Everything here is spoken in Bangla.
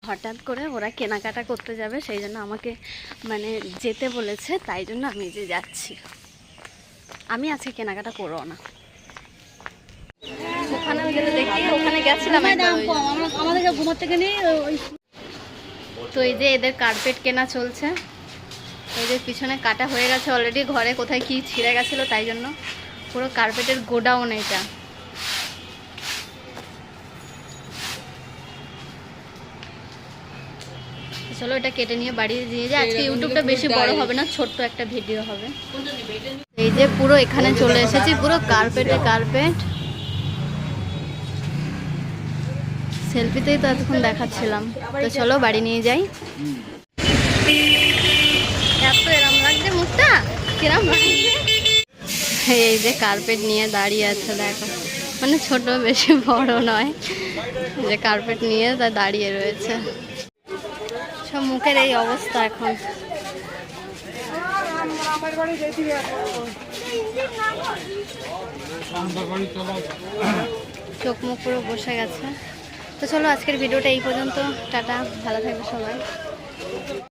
হঠাৎ করে ওরা কেনাকাটা করতে যাবে, সেই জন্য আমাকে মানে যেতে বলেছে, তাই জন্য আমি যে যাচ্ছি। আমি আজকে কেনাকাটা করবো না। ওখানে গেলে দেখি, ওখানে গেছিলাম আমাদেরকে ঘুমার থেকে নিয়ে। তো এই যে এদের কার্পেট কেনা চলছে, এদের পিছনে কাটা হয়ে গেছে অলরেডি, ঘরে কোথায় কি ছিঁড়ে গেছিলো তাই জন্য। পুরো কার্পেটের গোডাউন এটা। চলো এটা কেটে নিয়ে বাড়ি দিয়ে যাই। আজকে ইউটিউবটা বেশি বড় হবে না, ছোট্ট একটা ভিডিও হবে। এই যে পুরো এখানে চলে এসেছি, পুরো কার্পেটে কার্পেট। সেলফিতেই তো এতক্ষণ দেখাচ্ছিলাম। তো চলো বাড়ি নিয়ে যাই। এত এরম লাগছে মুখটা, কিরম লাগছে। এই যে কার্পেট নিয়ে দাঁড়িয়ে আছে দেখো, মানে ছোট বেশি বড় নয়, যে কার্পেট নিয়ে তা দাঁড়িয়ে রয়েছে। সব মুখের এই অবস্থা এখন। চোখ মুখ পুরো বসে গেছে। তো চলো আজকের ভিডিওটা এই পর্যন্ত, টাটা, ভালো থাকবে সবাই।